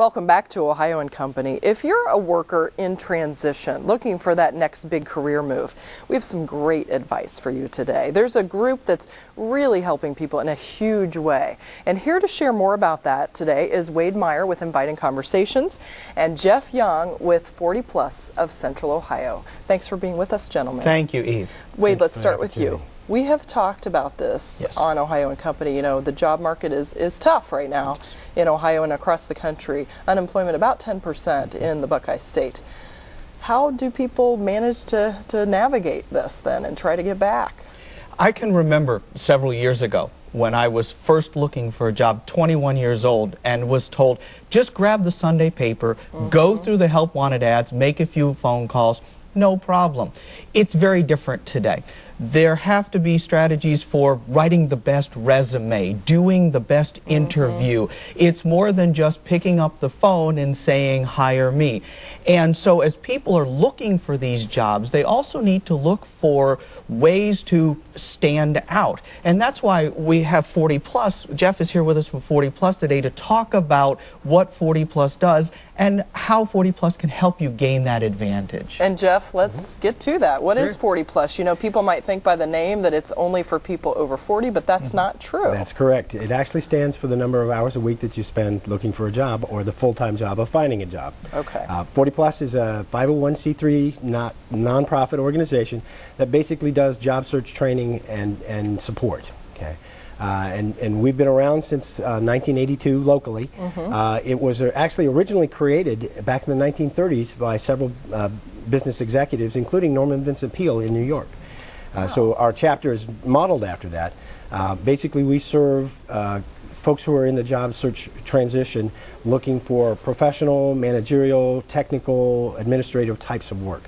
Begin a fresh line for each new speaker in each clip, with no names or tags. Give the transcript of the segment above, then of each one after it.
Welcome back to Ohio and Company. If you're a worker in transition, looking for that next big career move, we have some great advice for you today. There's a group that's really helping people in a huge way. And here to share more about that today is Wade Meyer with Inviting Conversations and Jeff Young with 40 Plus of Central Ohio. Thanks for being with us, gentlemen.
Thank you, Eve.
Wade, let's start with you. We have talked about this on Ohio and Company. You know, the job market is tough right now in Ohio and across the country. Unemployment about 10% in the Buckeye State. How do people manage to navigate this then and try to get back?
I can remember several years ago when I was first looking for a job, 21 years old, and was told, just grab the Sunday paper, go through the help wanted ads, make a few phone calls, no problem. It's very different today. There have to be strategies for writing the best resume, doing the best interview. It's more than just picking up the phone and saying, hire me. And so as people are looking for these jobs, they also need to look for ways to stand out. And that's why we have 40 Plus. Jeff is here with us from 40 Plus today to talk about what 40 Plus does and how 40 Plus can help you gain that advantage.
And Jeff, let's get to that. What is 40 Plus? You know, people might think by the name that it's only for people over 40, but that's not true.
That's correct. It actually stands for the number of hours a week that you spend looking for a job or the full-time job of finding a job.
Okay.
40 Plus is a 501c3 nonprofit organization that basically does job search training and support. Okay. And we've been around since 1982 locally. It was actually originally created back in the 1930s by several business executives, including Norman Vincent Peale in New York. So our chapter is modeled after that. Basically, we serve folks who are in the job search transition looking for professional, managerial, technical, administrative types of work.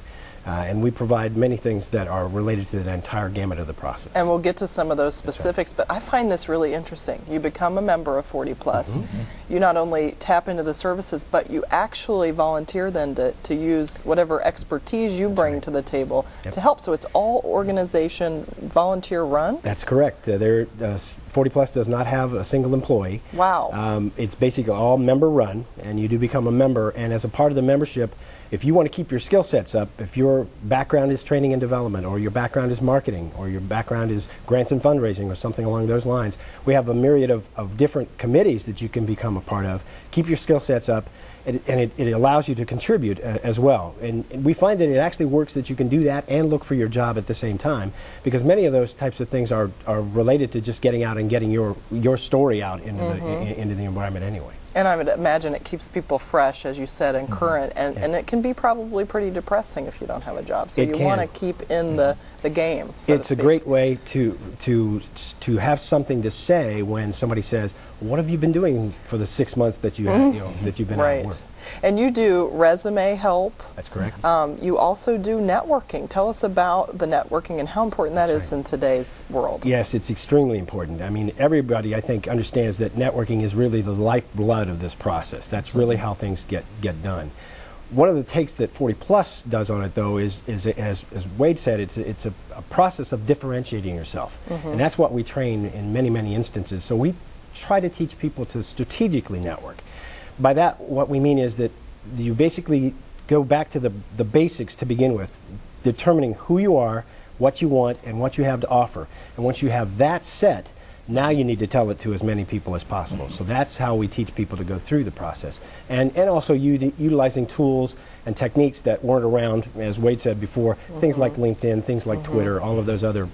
And we provide many things that are related to the entire gamut of the process.
And we'll get to some of those specifics, but I find this really interesting. You become a member of 40 Plus. You not only tap into the services, but you actually volunteer then to use whatever expertise you bring to the table to help. So it's all organization volunteer run?
That's correct. 40 Plus does not have a single employee.
Wow.
It's basically all member run, and you do become a member, and as a part of the membership, if you want to keep your skill sets up, if your background is training and development, or your background is marketing, or your background is grants and fundraising, or something along those lines, we have a myriad of different committees that you can become a part of. Keep your skill sets up, and it allows you to contribute as well. And we find that it actually works that you can do that and look for your job at the same time, because many of those types of things are related to just getting out and getting your story out into the environment anyway.
And I would imagine it keeps people fresh, as you said, and current, and it can be probably pretty depressing if you don't have a job. So you want to keep in the game, so
it's a great way to have something to say when somebody says, what have you been doing for the 6 months that you have, that you've been out of work?
And you do resume help.
That's correct.
You also do networking. Tell us about the networking and how important that is in today's world.
Yes, it's extremely important. I mean, everybody, I think, understands that networking is really the lifeblood of this process. That's really how things get done. One of the takes that 40 Plus does on it, though, is as Wade said, it's a process of differentiating yourself. And that's what we train in many, many instances. So we try to teach people to strategically network. By that, what we mean is that you basically go back to the basics to begin with, determining who you are, what you want, and what you have to offer. And once you have that set, now you need to tell it to as many people as possible. So that's how we teach people to go through the process. And also utilizing tools and techniques that weren't around, as Wade said before, things like LinkedIn, things like Twitter, all of those other,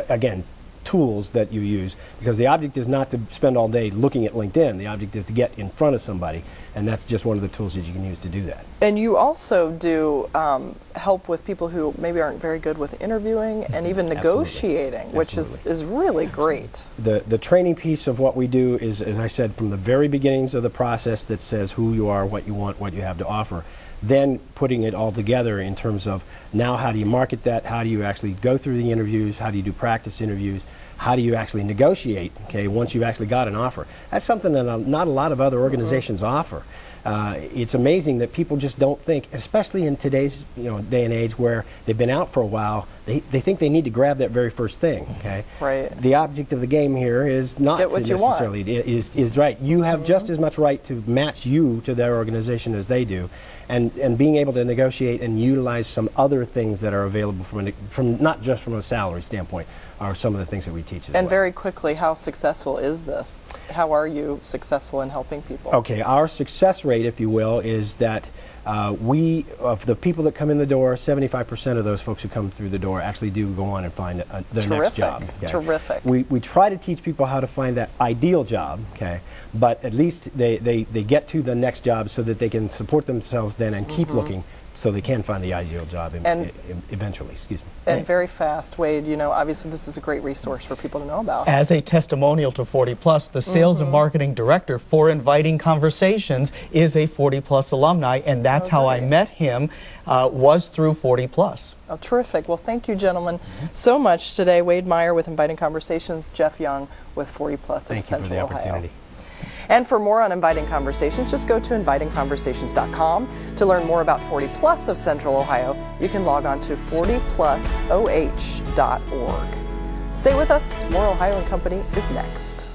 again, tools that you use, because the object is not to spend all day looking at LinkedIn. The object is to get in front of somebody, and that's just one of the tools that you can use to do that.
And you also do help with people who maybe aren't very good with interviewing and even negotiating, which is really great.
The training piece of what we do is, as I said, from the very beginnings of the process that says who you are, what you want, what you have to offer, then putting it all together in terms of now how do you market that, how do you actually go through the interviews, how do you do practice interviews, how do you actually negotiate, okay, once you've actually got an offer. That's something that not a lot of other organizations offer. It's amazing that people just don't think, especially in today's day and age where they've been out for a while, they think they need to grab that very first thing. Okay.
Right.
The object of the game here is not
Get
to
what you
necessarily
want.
is right. You have just as much right to match you to their organization as they do, and being able to negotiate and utilize some other things that are available from not just from a salary standpoint are some of the things that we teach as
And
well.
very quickly, how successful is this? How are you successful in helping people?
Okay, our success rate, if you will, is that of the people that come in the door, 75% of those folks who come through the door actually do go on and find their next job. Okay?
Terrific.
We try to teach people how to find that ideal job, okay, but at least they get to the next job so that they can support themselves then and keep looking so they can find the ideal job eventually. Excuse me.
And very fast, Wade, obviously this is a great resource for people to know about.
As a testimonial to 40 Plus, the sales and marketing director for Inviting Conversations is a 40 Plus alumni, and that's how I met him, was through 40 Plus.
Oh, terrific. Well, thank you, gentlemen, so much today. Wade Meyer with Inviting Conversations, Jeff Young with 40 Plus of Central Ohio.
Thank you for the opportunity.
And for more on Inviting Conversations, just go to invitingconversations.com. To learn more about 40 Plus of Central Ohio, you can log on to 40plusoh.org. Stay with us. More Ohio and Company is next.